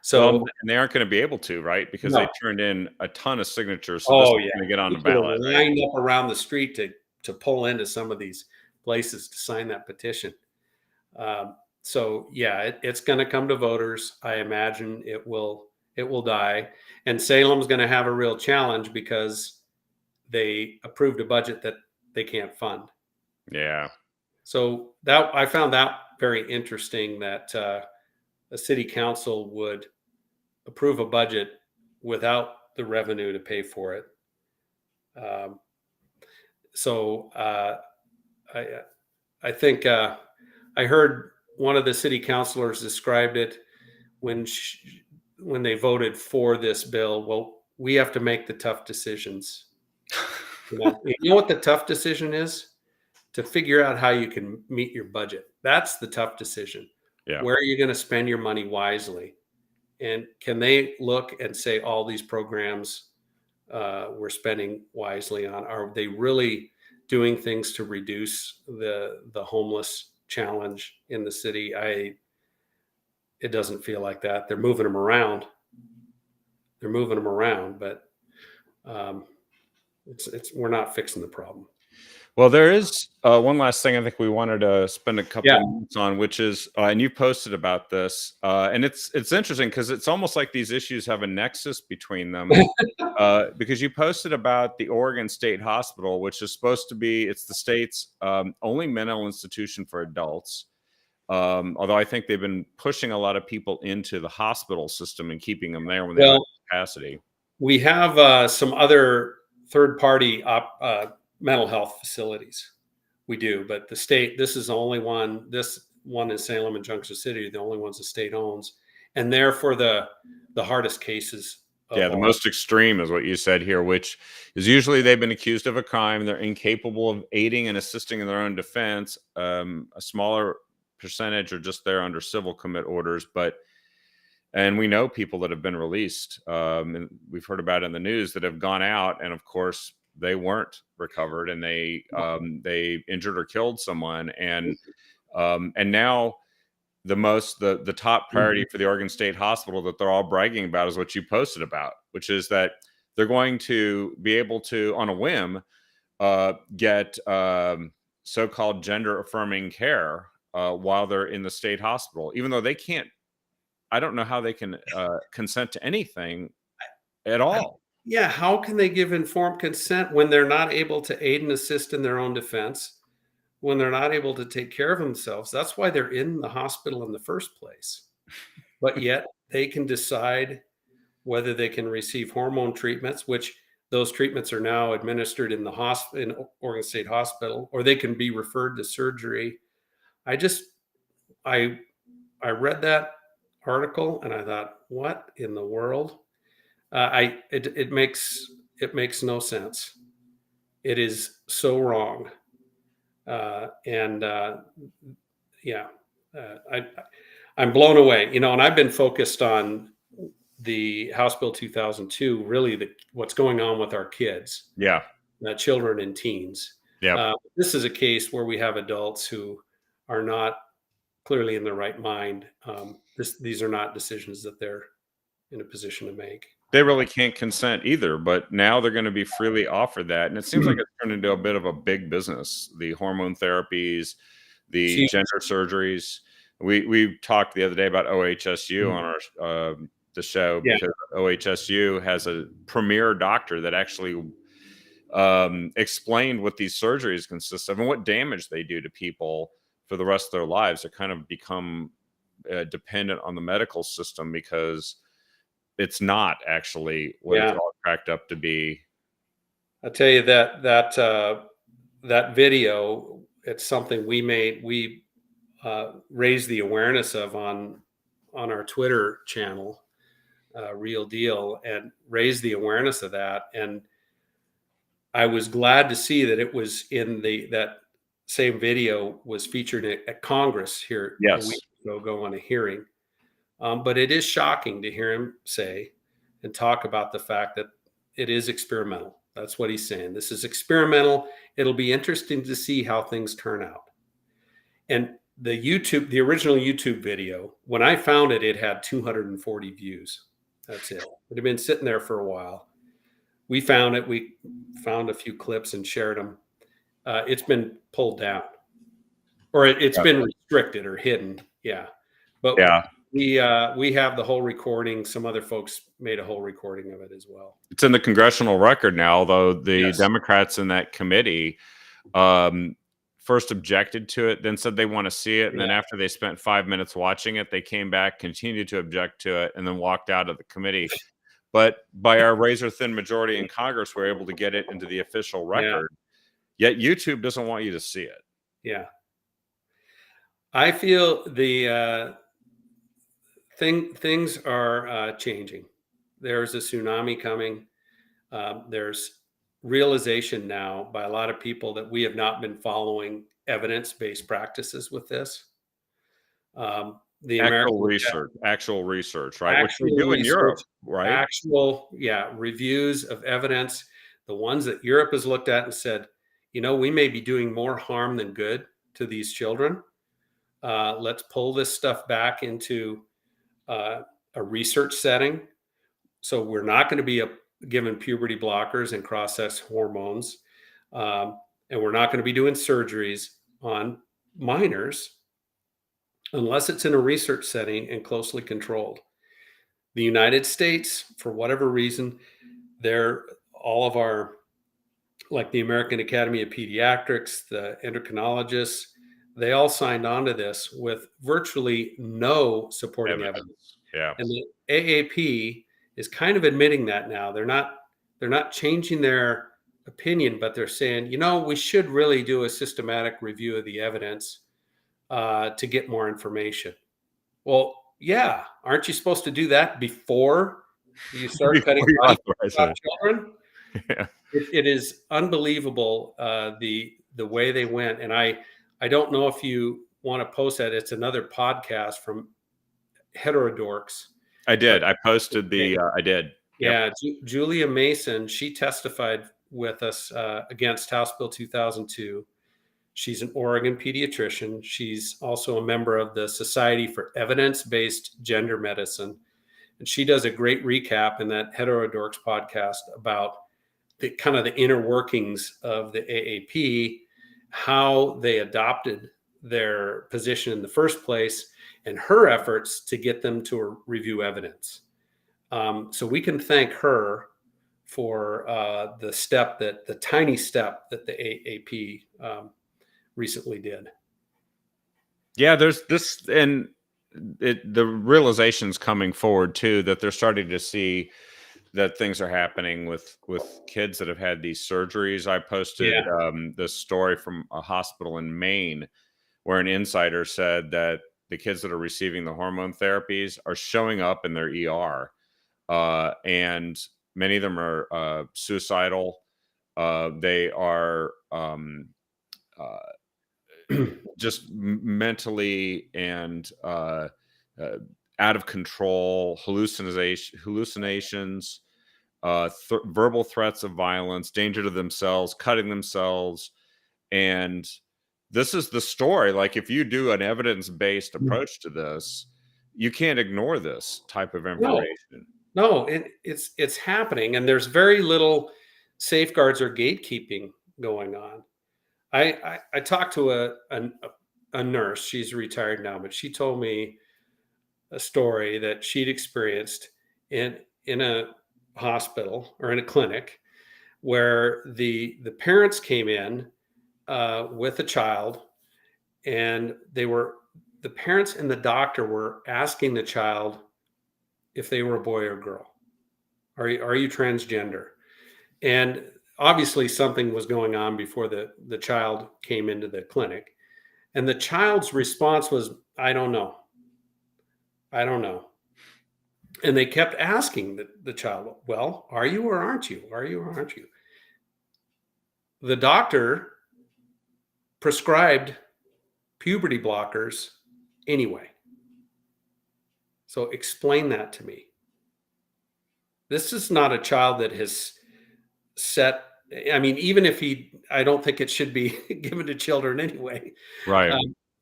So and they aren't going to be able to, right? Because they turned in a ton of signatures. So this is going to get on the ballot. Lined up around the street to to pull into some of these places to sign that petition. So yeah, it's going to come to voters. I imagine it will die, and Salem's going to have a real challenge because they approved a budget that they can't fund. Yeah. So that I found that very interesting, that a city council would approve a budget without the revenue to pay for it. So I think I heard one of the city councilors described it when they voted for this bill. Well, we have to make the tough decisions. You know what the tough decision is? To figure out how you can meet your budget. That's the tough decision. Yeah. Where are you going to spend your money wisely? And can they look and say all these programs we're spending wisely on, are they really doing things to reduce the homeless challenge in the city? It doesn't feel like that. They're moving them around. But we're not fixing the problem. Well, there is one last thing I think we wanted to spend a couple of minutes on, which is, and you posted about this, and it's interesting because it's almost like these issues have a nexus between them, because you posted about the Oregon State Hospital, which is supposed to be, it's the state's only mental institution for adults. Although I think they've been pushing a lot of people into the hospital system and keeping them there when they have capacity. We have some other third-party mental health facilities. We do, but the state, this is the only one, this one in Salem and Junction City, the only ones the state owns. And they're for the hardest cases. Yeah, the most extreme is what you said here, which is usually they've been accused of a crime. They're incapable of aiding and assisting in their own defense. A smaller percentage are just there under civil commit orders. And we know people that have been released. And we've heard about it in the news that have gone out, and of course, they weren't recovered, and they injured or killed someone, and now the top priority for the Oregon State Hospital that they're all bragging about is what you posted about, which is that they're going to be able to, on a whim, get so-called gender affirming care while they're in the state hospital, even though they can't. I don't know how they can consent to anything at all. Yeah, how can they give informed consent when they're not able to aid and assist in their own defense, when they're not able to take care of themselves? That's why they're in the hospital in the first place. But yet they can decide whether they can receive hormone treatments, which those treatments are now administered in the in Oregon State Hospital, or they can be referred to surgery. I read that article and I thought, what in the world? It makes no sense. It is so wrong. I'm blown away, and I've been focused on the House Bill 2002, really what's going on with our kids, children and teens. This is a case where we have adults who are not clearly in their right mind. These are not decisions that they're in a position to make. They really can't consent either, but now they're going to be freely offered that. And it seems like it's turned into a bit of a big business. The hormone therapies, the gender surgeries. We talked the other day about OHSU on our the show, because OHSU has a premier doctor that actually explained what these surgeries consist of and what damage they do to people for the rest of their lives. They kind of become dependent on the medical system because it's not actually what it's all cracked up to be. I'll tell you that video, it's something we made. We raised the awareness of on our Twitter channel, Real Deal, and raised the awareness of that. And I was glad to see that it was in that same video was featured at Congress here a week ago on a hearing. But it is shocking to hear him say and talk about the fact that it is experimental. That's what he's saying. This is experimental. It'll be interesting to see how things turn out. And the original YouTube video, when I found it, it had 240 views. That's it. It had been sitting there for a while. We found it. We found a few clips and shared them. it's been pulled down, or it's Yeah. been restricted or hidden. Yeah, but Yeah. we have the whole recording. Some other folks made a whole recording of it as well. It's in the congressional record now, although the Yes. Democrats in that committee um, first objected to it, then said they want to see it. And then Yeah. after they spent 5 minutes watching it, they came back, continued to object to it, and then walked out of the committee. But by our razor thin majority in Congress, we're able to get it into the official Yeah. record. Yet YouTube doesn't want you to see it. Yeah. I feel the things are changing. There's a tsunami coming. There's realization now by a lot of people that we have not been following evidence-based practices with this. The Actual research, right? Which we actual do in Europe, research, right? reviews of evidence, the ones that Europe has looked at and said, we may be doing more harm than good to these children. Let's pull this stuff back into a research setting. So we're not going to be given puberty blockers and cross-sex hormones. And we're not going to be doing surgeries on minors unless it's in a research setting and closely controlled. The United States, for whatever reason, all of our, like the American Academy of Pediatrics, the endocrinologists, they all signed on to this with virtually no supporting evidence. Yeah. And the AAP is kind of admitting that now. They're not changing their opinion, but they're saying, we should really do a systematic review of the evidence to get more information. Well, yeah, aren't you supposed to do that before you start cutting children? Yeah. It is unbelievable the way they went, and I don't know if you want to post that. It's another podcast from Heterodorks. I did. I posted I did. Yeah, Julia Mason, she testified with us against House Bill 2002. She's an Oregon pediatrician. She's also a member of the Society for Evidence-Based Gender Medicine. And she does a great recap in that Heterodorks podcast about the kind of the inner workings of the AAP, how they adopted their position in the first place, and her efforts to get them to review evidence. So we can thank her for the tiny step that the AAP recently did. Yeah, there's this, and the realization's coming forward too, that they're starting to see that things are happening with kids that have had these surgeries. I posted this story from a hospital in Maine where an insider said that the kids that are receiving the hormone therapies are showing up in their ER, and many of them are suicidal. They are just mentally and out of control, hallucinations, verbal threats of violence, danger to themselves, cutting themselves. And this is the story. Like, if you do an evidence-based approach to this, you can't ignore this type of information. No, it's happening, and there's very little safeguards or gatekeeping going on. I talked to a nurse. She's retired now, but she told me a story that she'd experienced in a hospital or in a clinic where the parents came in with a child, and the parents and the doctor were asking the child if they were a boy or girl. Are you transgender? And obviously something was going on before the child came into the clinic. And the child's response was, I don't know. And they kept asking the child, well, are you or aren't you? Are you or aren't you? The doctor prescribed puberty blockers anyway. So explain that to me. This is not a child that has set, I mean, even if I don't think it should be given to children anyway. Right.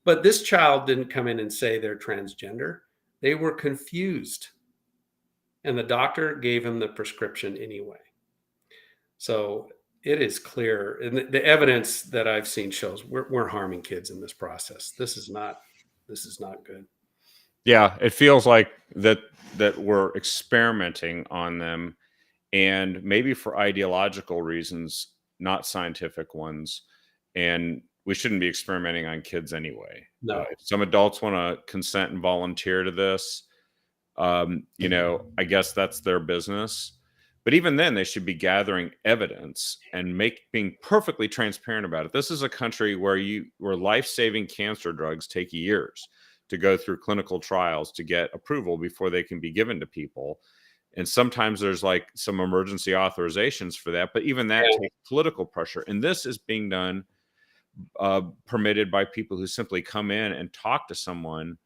But this child didn't come in and say they're transgender. They were confused. And the doctor gave him the prescription anyway. So it is clear, and the evidence that I've seen shows we're harming kids in this process. This is not good. Yeah, it feels like that we're experimenting on them, and maybe for ideological reasons, not scientific ones. And we shouldn't be experimenting on kids anyway. No. If some adults want to consent and volunteer to this, I guess that's their business. But even then, they should be gathering evidence and being perfectly transparent about it. This is a country where life-saving cancer drugs take years to go through clinical trials to get approval before they can be given to people. And sometimes there's like some emergency authorizations for that, but even that takes political pressure. And this is being done, permitted by people who simply come in and talk to someone.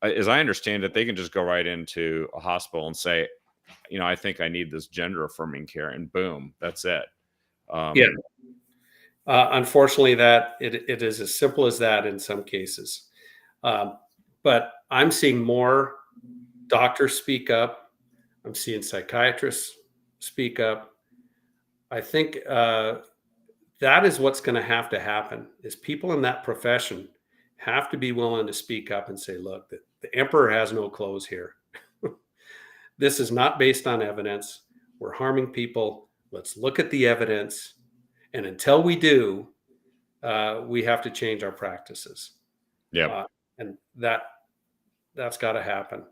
As I understand it, they can just go right into a hospital and say, I think I need this gender affirming care, and boom, that's it. Yeah. Unfortunately, that it is as simple as that in some cases. But I'm seeing more doctors speak up. I'm seeing psychiatrists speak up. I think that is what's going to happen is people in that profession have to be willing to speak up and say, look, the emperor has no clothes here. This is not based on evidence. We're harming people. Let's look at the evidence. And until we do, we have to change our practices. Yeah. And that's got to happen.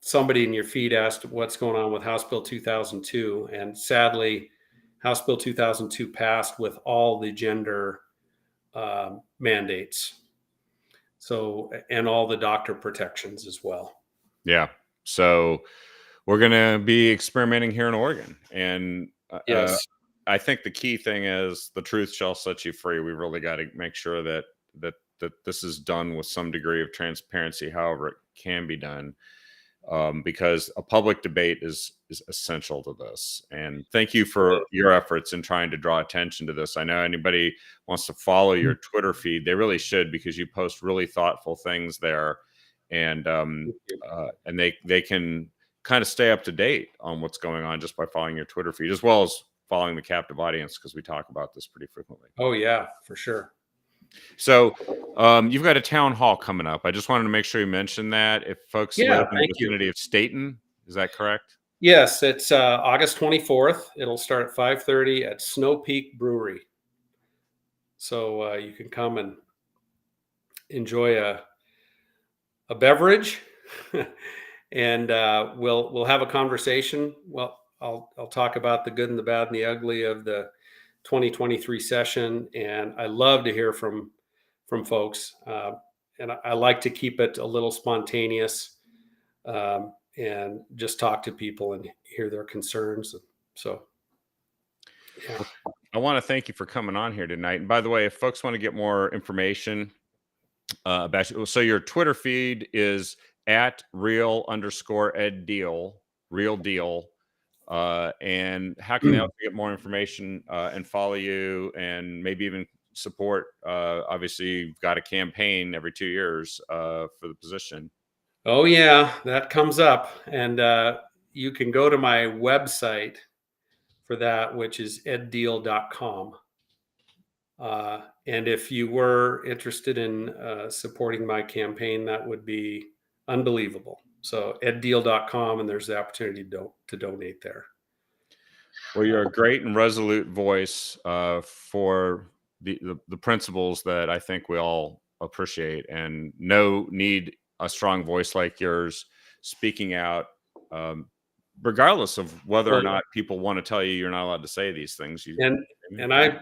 Somebody in your feed asked what's going on with House Bill 2002. And sadly, House Bill 2002 passed with all the gender mandates. So, and all the doctor protections as well. Yeah. So we're going to be experimenting here in Oregon. And yes. I think the key thing is the truth shall set you free. We really got to make sure that this is done with some degree of transparency, however it can be done, because a public debate is essential to this. And thank you for your efforts in trying to draw attention to this. I know anybody wants to follow your Twitter feed, they really should, because you post really thoughtful things there, and they can kind of stay up to date on what's going on just by following your Twitter feed, as well as following the Captive Audience, because we talk about this pretty frequently. Oh yeah, for sure. So you've got a town hall coming up. I just wanted to make sure you mentioned that. If folks live in the vicinity of Stayton, is that correct? Yes, it's August 24th. It'll start at 5:30 at Snow Peak Brewery. So you can come and enjoy a beverage, and we'll have a conversation. Well, I'll talk about the good and the bad and the ugly of the 2023 session, and I love to hear from folks. And I like to keep it a little spontaneous, and just talk to people and hear their concerns. So, yeah. I want to thank you for coming on here tonight. And by the way, if folks want to get more information about you, so your Twitter feed is at @real_Ed Deal, real deal. And how can they also get more information and follow you, and maybe even support? Obviously, you've got a campaign every 2 years for the position. Oh yeah, that comes up, and you can go to my website for that, which is eddeal.com. And if you were interested in supporting my campaign, that would be unbelievable. So eddeal.com, and there's the opportunity to donate there. Well, you're a great and resolute voice for the principles that I think we all appreciate, and need a strong voice like yours speaking out, regardless of whether or not people want to tell you you're not allowed to say these things. And I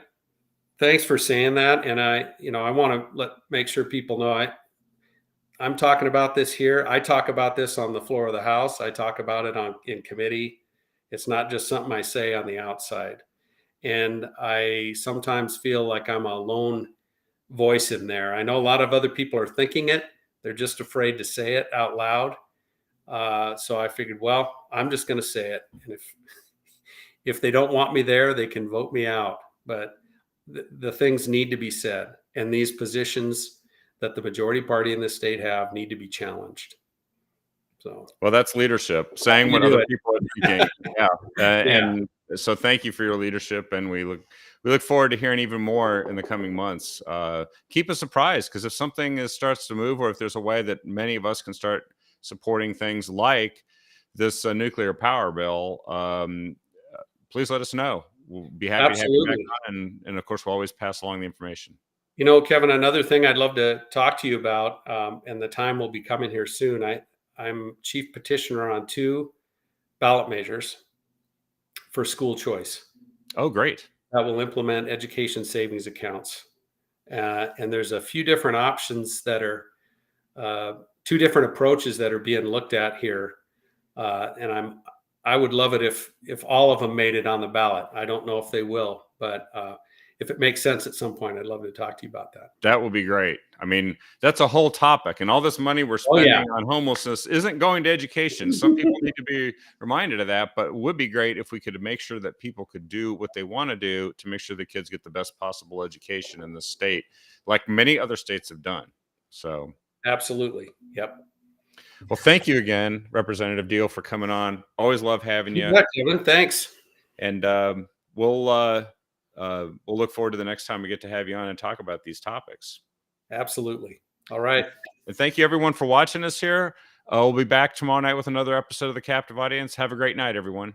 thanks for saying that. And I want to make sure people know I'm talking about this here. I talk about this on the floor of the House. I talk about it in committee. It's not just something I say on the outside. And I sometimes feel like I'm a lone voice in there. I know a lot of other people are thinking it. They're just afraid to say it out loud. So I figured, well, I'm just going to say it. And if they don't want me there, they can vote me out. But the things need to be said. And these positions that the majority party in this state have need to be challenged. So, well, that's leadership, saying what other people are thinking. Yeah. So thank you for your leadership, and we look forward to hearing even more in the coming months. Keep us apprised, because if something starts to move, or if there's a way that many of us can start supporting things like this nuclear power bill, please let us know. We'll be happy to have you back Absolutely. on, and of course, we'll always pass along the information. Kevin, another thing I'd love to talk to you about, and the time will be coming here soon. I'm chief petitioner on 2 ballot measures for school choice Oh, great. that will implement education savings accounts. And there's a few different options that are 2 different approaches that are being looked at here. And I would love it if all of them made it on the ballot. I don't know if they will, but if it makes sense at some point, I'd love to talk to you about that. That would be great. I mean, that's a whole topic, and all this money we're Oh spending yeah, on homelessness isn't going to education. Some people need to be reminded of that, but it would be great if we could make sure that people could do what they want to do to make sure the kids get the best possible education in the state, like many other states have done. So, absolutely. Yep. well, thank you again, Representative Deal, for coming on. Always love having you, You bet, Kevin. Thanks. and we'll look forward to the next time we get to have you on and talk about these topics. Absolutely. All right. And thank you, everyone, for watching us here. We'll be back tomorrow night with another episode of The Captive Audience. Have a great night, everyone.